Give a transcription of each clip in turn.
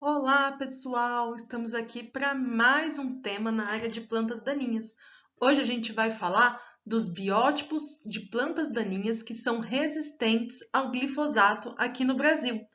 Olá, pessoal! Estamos aqui para mais um tema na área de plantas daninhas. Hoje a gente vai falar dos biótipos de plantas daninhas que são resistentes ao glifosato aqui no Brasil.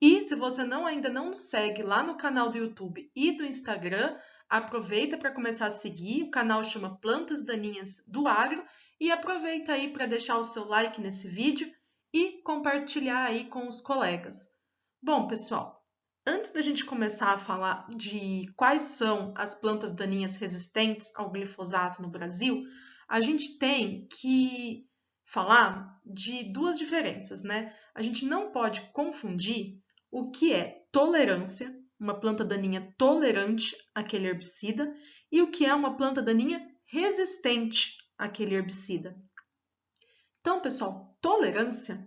E se você ainda não nos segue lá no canal do YouTube e do Instagram, aproveita para começar a seguir. O canal chama Plantas Daninhas do Agro e aproveita aí para deixar o seu like nesse vídeo e compartilhar aí com os colegas. Bom, pessoal, antes da gente começar a falar de quais são as plantas daninhas resistentes ao glifosato no Brasil, a gente tem que falar de duas diferenças, né? A gente não pode confundir o que é tolerância, uma planta daninha tolerante àquele herbicida, e o que é uma planta daninha resistente àquele herbicida. Então, pessoal, tolerância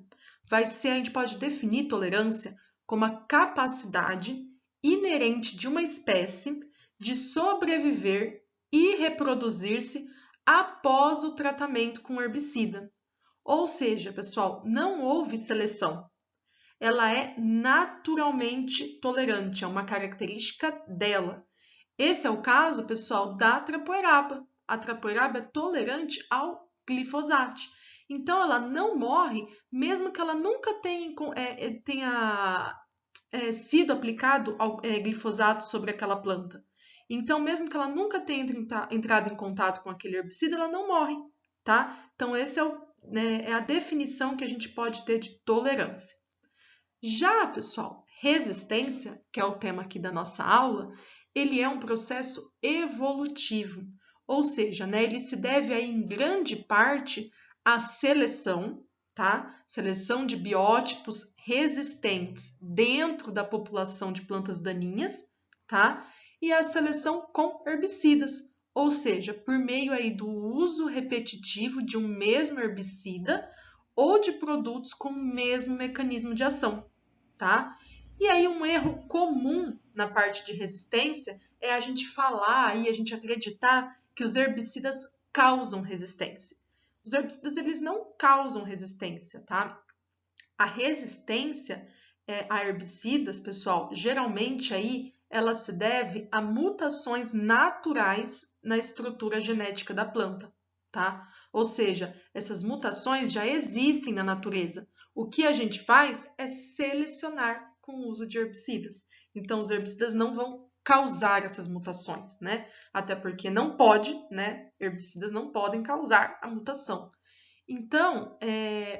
a gente pode definir tolerância como a capacidade inerente de uma espécie de sobreviver e reproduzir-se após o tratamento com herbicida. Ou seja, pessoal, não houve seleção. Ela é naturalmente tolerante, é uma característica dela. Esse é o caso, pessoal, da trapoeraba. A trapoeraba é tolerante ao glifosato. Então, ela não morre, mesmo que ela nunca tenha sido aplicado glifosato sobre aquela planta. Então, mesmo que ela nunca tenha entrado em contato com aquele herbicida, ela não morre, tá? Então, esse é a definição que a gente pode ter de tolerância. Já, pessoal, resistência, que é o tema aqui da nossa aula, ele é um processo evolutivo, ou seja, né, ele se deve aí, em grande parte à seleção, tá? Seleção de biótipos resistentes dentro da população de plantas daninhas, tá? E a seleção com herbicidas, ou seja, por meio aí do uso repetitivo de um mesmo herbicida ou de produtos com o mesmo mecanismo de ação, tá? E aí um erro comum na parte de resistência é a gente falar e a gente acreditar que os herbicidas causam resistência. Os herbicidas eles não causam resistência, tá? A resistência a herbicidas, pessoal, geralmente aí ela se deve a mutações naturais na estrutura genética da planta, tá? Ou seja, essas mutações já existem na natureza. O que a gente faz é selecionar com o uso de herbicidas. Então, os herbicidas não vão causar essas mutações, né? Até porque não pode, né? Herbicidas não podem causar a mutação. Então,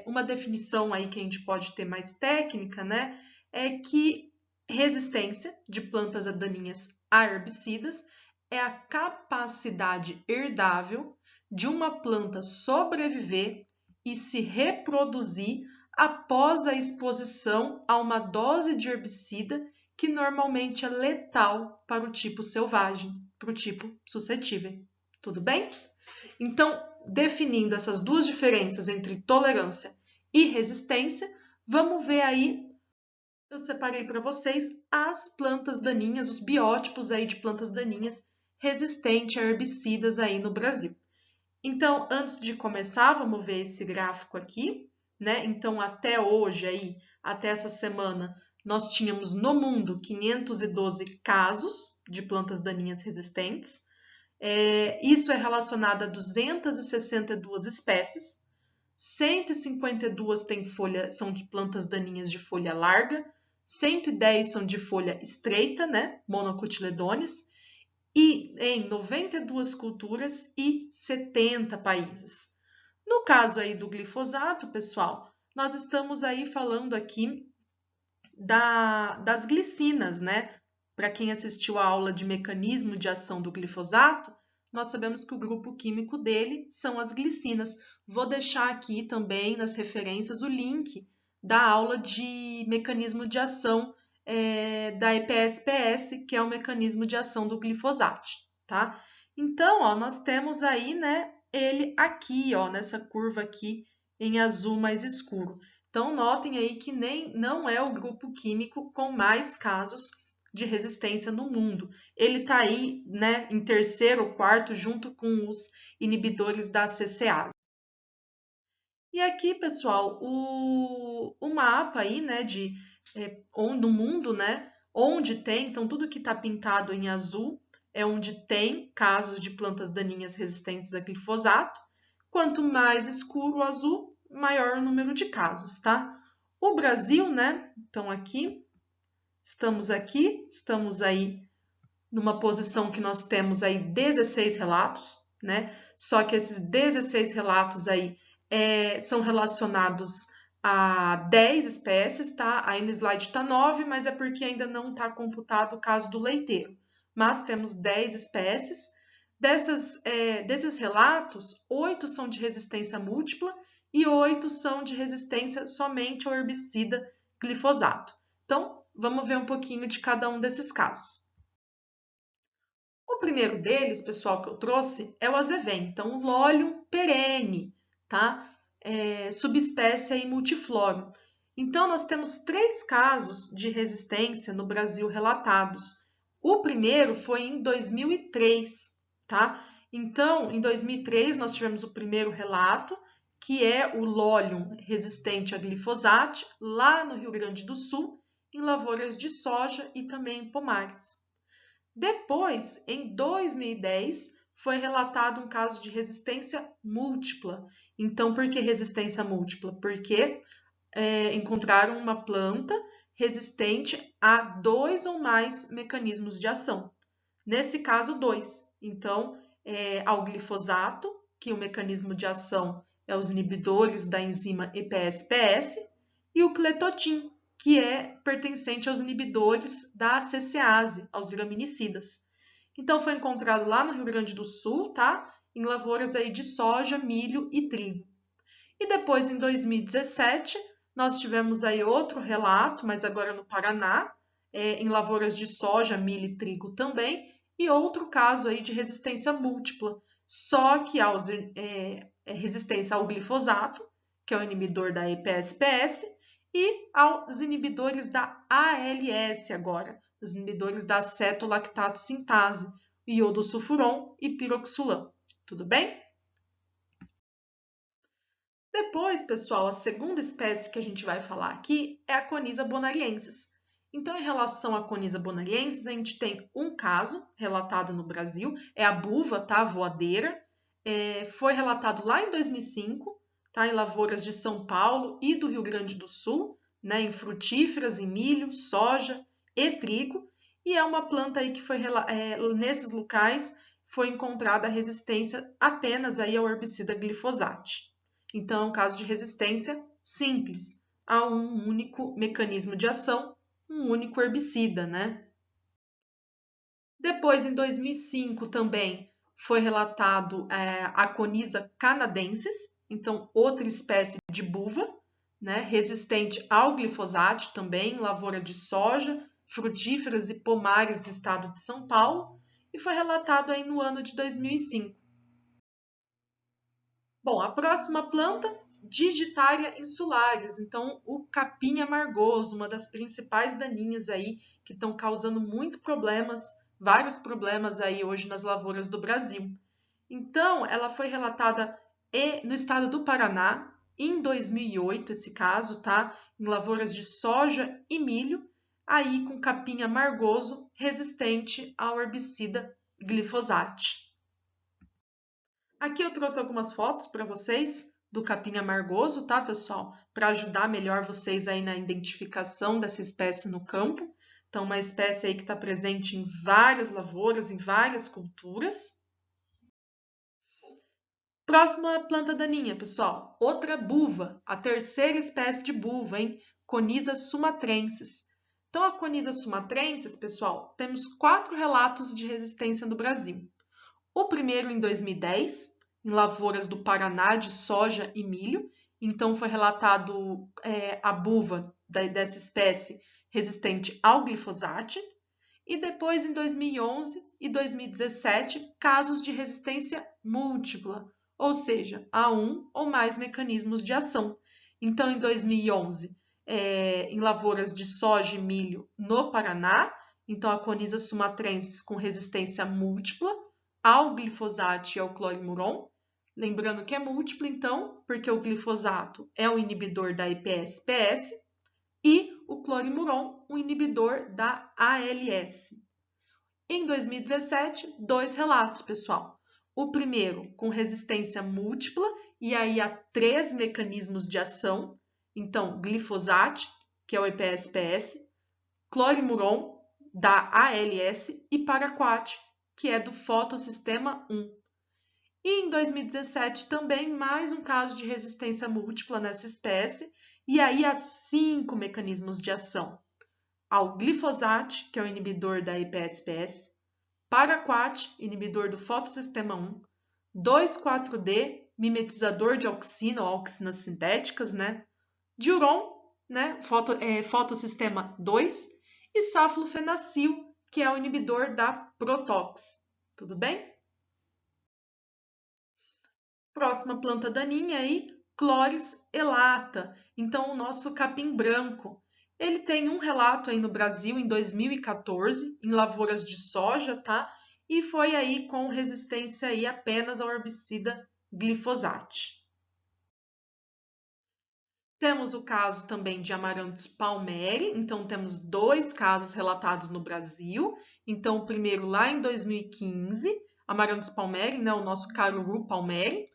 uma definição aí que a gente pode ter mais técnica, né, é que resistência de plantas daninhas a herbicidas é a capacidade herdável de uma planta sobreviver e se reproduzir após a exposição a uma dose de herbicida que normalmente é letal para o tipo selvagem, para o tipo suscetível. Tudo bem? Então, definindo essas duas diferenças entre tolerância e resistência, vamos ver aí, eu separei para vocês as plantas daninhas, os biótipos aí de plantas daninhas resistentes a herbicidas aí no Brasil. Então, antes de começar, vamos ver esse gráfico aqui, né? Então, até hoje aí, até essa semana, nós tínhamos no mundo 512 casos de plantas daninhas resistentes. Isso é relacionado a 262 espécies, 152 são de plantas daninhas de folha larga, 110 são de folha estreita, né, monocotiledôneas, e em 92 culturas e 70 países. No caso aí do glifosato, pessoal, nós estamos aí falando aqui das glicinas, né? Para quem assistiu a aula de mecanismo de ação do glifosato, nós sabemos que o grupo químico dele são as glicinas. Vou deixar aqui também nas referências o link da aula de mecanismo de ação da EPSPS, que é o mecanismo de ação do glifosato, tá? Então, ó, nós temos aí, né, ele aqui, ó, nessa curva aqui em azul mais escuro. Então, notem aí que não é o grupo químico com mais casos de resistência no mundo. Ele está aí, né, em terceiro ou quarto, junto com os inibidores da CCase. E aqui, pessoal, o mapa aí, né, no mundo, né, Onde tem, então tudo que está pintado em azul é onde tem casos de plantas daninhas resistentes a glifosato. Quanto mais escuro o azul, maior o número de casos, tá? O Brasil, né? Então estamos aí numa posição que nós temos aí 16 relatos, né? Só que esses 16 relatos aí são relacionados a 10 espécies, tá? Aí no slide está 9, mas é porque ainda não está computado o caso do leiteiro. Mas temos 10 espécies. Desses relatos, 8 são de resistência múltipla e 8 são de resistência somente ao herbicida glifosato. Então, vamos ver um pouquinho de cada um desses casos. O primeiro deles, pessoal, que eu trouxe é o azevém, então o Lolium perenne, tá? Subespécie aí multiflorum. Então, nós temos 3 casos de resistência no Brasil relatados. O primeiro foi em 2003, tá? Então, em 2003, nós tivemos o primeiro relato, que é o Lolium resistente a glifosato, lá no Rio Grande do Sul, em lavouras de soja e também em pomares. Depois, em 2010, foi relatado um caso de resistência múltipla. Então, por que resistência múltipla? Porque encontraram uma planta resistente a 2 ou mais mecanismos de ação. Nesse caso, 2. Então, ao glifosato, que o mecanismo de ação é os inibidores da enzima EPS-PS, e o cletotin, que é pertencente aos inibidores da CCase, aos graminicidas. Então, foi encontrado lá no Rio Grande do Sul, tá? Em lavouras aí de soja, milho e trigo. E depois, em 2017, nós tivemos aí outro relato, mas agora no Paraná, em lavouras de soja, milho e trigo também, e outro caso aí de resistência múltipla, só que resistência ao glifosato, que é o inibidor da EPS-PS, e aos inibidores da ALS agora, os inibidores da acetolactato sintase, iodosulfuron e piroxulam. Tudo bem? Depois, pessoal, a segunda espécie que a gente vai falar aqui é a Conisa bonariensis. Então, em relação à Conisa bonariensis, a gente tem um caso relatado no Brasil, é a buva, tá? A voadeira. Foi relatado lá em 2005, tá? Em lavouras de São Paulo e do Rio Grande do Sul, né? Em frutíferas, em milho, soja e trigo. E é uma planta aí que foi nesses locais foi encontrada a resistência apenas aí ao herbicida glifosato. Então, é um caso de resistência simples a um único mecanismo de ação, um único herbicida, né? Depois, em 2005, também foi relatado a Conisa canadensis, então outra espécie de buva, né? Resistente ao glifosato também, em lavoura de soja, frutíferas e pomares do estado de São Paulo, e foi relatado aí no ano de 2005. Bom, a próxima planta, Digitaria insulares, então o capim amargoso, uma das principais daninhas aí que estão causando vários problemas aí hoje nas lavouras do Brasil. Então, ela foi relatada no estado do Paraná em 2008, esse caso, tá? Em lavouras de soja e milho, aí com capim amargoso resistente ao herbicida glifosato. Aqui eu trouxe algumas fotos para vocês do capim amargoso, tá, pessoal? Para ajudar melhor vocês aí na identificação dessa espécie no campo. Então, uma espécie aí que está presente em várias lavouras, em várias culturas. Próxima planta daninha, pessoal. Outra buva, a terceira espécie de buva, hein? Conisa sumatrensis. Então, a Conisa sumatrensis, pessoal, temos 4 relatos de resistência no Brasil. O primeiro em 2010, em lavouras do Paraná de soja e milho. Então, foi relatado a buva dessa espécie resistente ao glifosato. E depois, em 2011 e 2017, casos de resistência múltipla, ou seja, a um ou mais mecanismos de ação. Então, em 2011, em lavouras de soja e milho no Paraná, então a Conisa sumatrensis com resistência múltipla ao glifosato e ao clorimuron. Lembrando que é múltipla, então, porque o glifosato é o inibidor da EPS-PS e o clorimuron um inibidor da ALS. Em 2017, 2 relatos, pessoal. O primeiro com resistência múltipla, e aí há 3 mecanismos de ação. Então, glifosate, que é o EPSPS, clorimuron, da ALS, e paraquat, que é do fotossistema 1. E em 2017 também mais um caso de resistência múltipla nessa espécie, e aí há 5 mecanismos de ação. Ao glifosate, que é o inibidor da EPSPS, paraquat, inibidor do fotossistema 1, 2,4-D, mimetizador de auxina ou auxinas sintéticas, né? Diuron, né? Fotossistema 2, e saflufenacil, que é o inibidor da Protox. Tudo bem? Próxima planta daninha aí, Chloris elata. Então, o nosso capim branco. Ele tem um relato aí no Brasil em 2014, em lavouras de soja, tá? E foi aí com resistência aí apenas ao herbicida glifosate. Temos o caso também de Amaranthus palmeri, então temos 2 casos relatados no Brasil. Então, o primeiro lá em 2015, Amaranthus palmeri, né, o nosso caruru palmeri,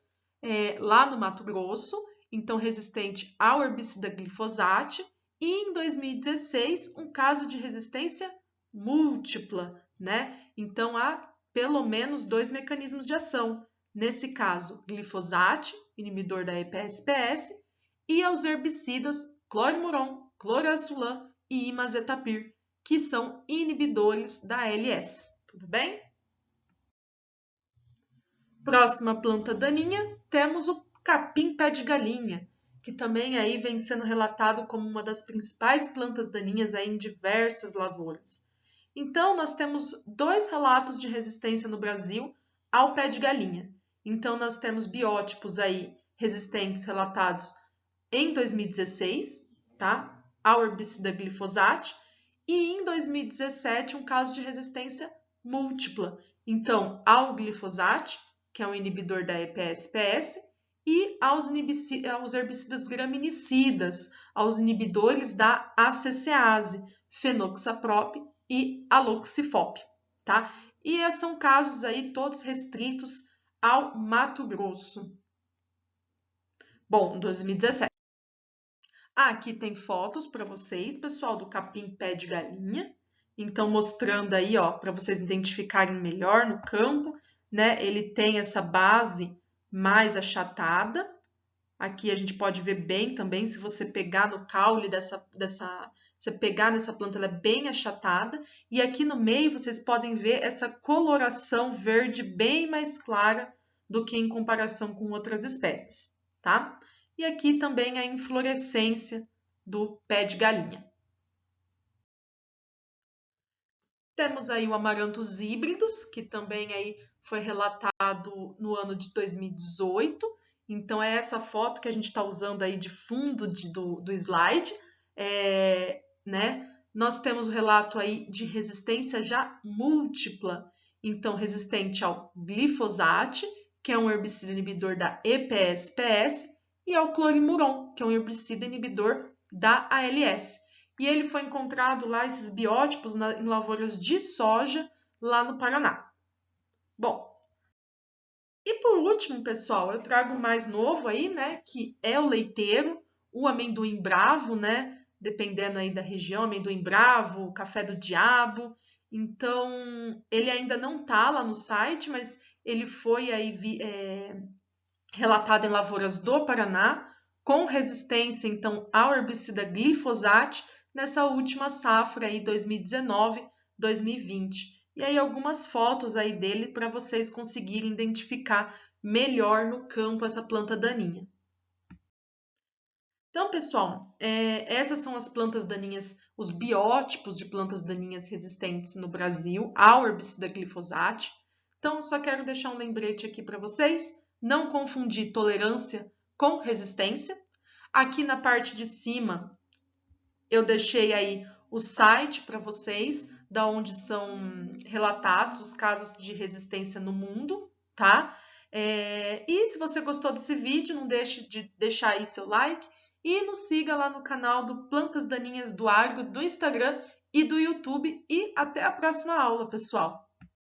lá no Mato Grosso, então resistente ao herbicida glifosate. E em 2016, um caso de resistência múltipla, né? Então, há pelo menos 2 mecanismos de ação. Nesse caso, glifosate, inibidor da EPSPS, e aos herbicidas clorimuron, clorazulam e imazetapir, que são inibidores da ALS. Tudo bem? Próxima planta daninha, temos o capim pé de galinha, que também aí vem sendo relatado como uma das principais plantas daninhas aí em diversas lavouras. Então, nós temos 2 relatos de resistência no Brasil ao pé de galinha. Então, nós temos biótipos aí resistentes relatados em 2016, tá? Ao herbicida glifosate, e em 2017 um caso de resistência múltipla. Então, ao glifosate, que é um inibidor da EPSPS, e aos herbicidas graminicidas, aos inibidores da ACCase, fenoxaprop e aloxifop, tá? E são casos aí todos restritos ao Mato Grosso. Bom, 2017. Aqui tem fotos para vocês, pessoal, do capim pé de galinha. Então, mostrando aí, ó, para vocês identificarem melhor no campo, né? Ele tem essa base mais achatada. Aqui a gente pode ver bem também, se você pegar no caule você pegar nessa planta, ela é bem achatada. E aqui no meio vocês podem ver essa coloração verde bem mais clara do que em comparação com outras espécies, tá? E aqui também a inflorescência do pé de galinha. Temos aí o Amaranthus híbridos, que também aí foi relatado no ano de 2018. Então, é essa foto que a gente está usando aí de fundo do slide, né? Nós temos o relato aí de resistência já múltipla. Então, resistente ao glifosate, que é um herbicida inibidor da EPSPS, e ao clorimuron, que é um herbicida inibidor da ALS. E ele foi encontrado lá, esses biótipos, em lavouras de soja, lá no Paraná. Bom, e por último, pessoal, eu trago o mais novo aí, né, que é o leiteiro, o amendoim bravo, né, dependendo aí da região, amendoim bravo, café do diabo. Então, ele ainda não tá lá no site, mas ele foi aí relatado em lavouras do Paraná, com resistência, então, ao herbicida glifosate, nessa última safra aí, 2019-2020. E aí algumas fotos aí dele para vocês conseguirem identificar melhor no campo essa planta daninha. Então, pessoal, essas são as plantas daninhas, os biótipos de plantas daninhas resistentes no Brasil ao herbicida glifosate. Então, só quero deixar um lembrete aqui para vocês, não confundir tolerância com resistência. Aqui na parte de cima, eu deixei aí o site para vocês, da onde são relatados os casos de resistência no mundo, tá? E se você gostou desse vídeo, não deixe de deixar aí seu like e nos siga lá no canal do Plantas Daninhas do Agro, do Instagram e do YouTube. E até a próxima aula, pessoal!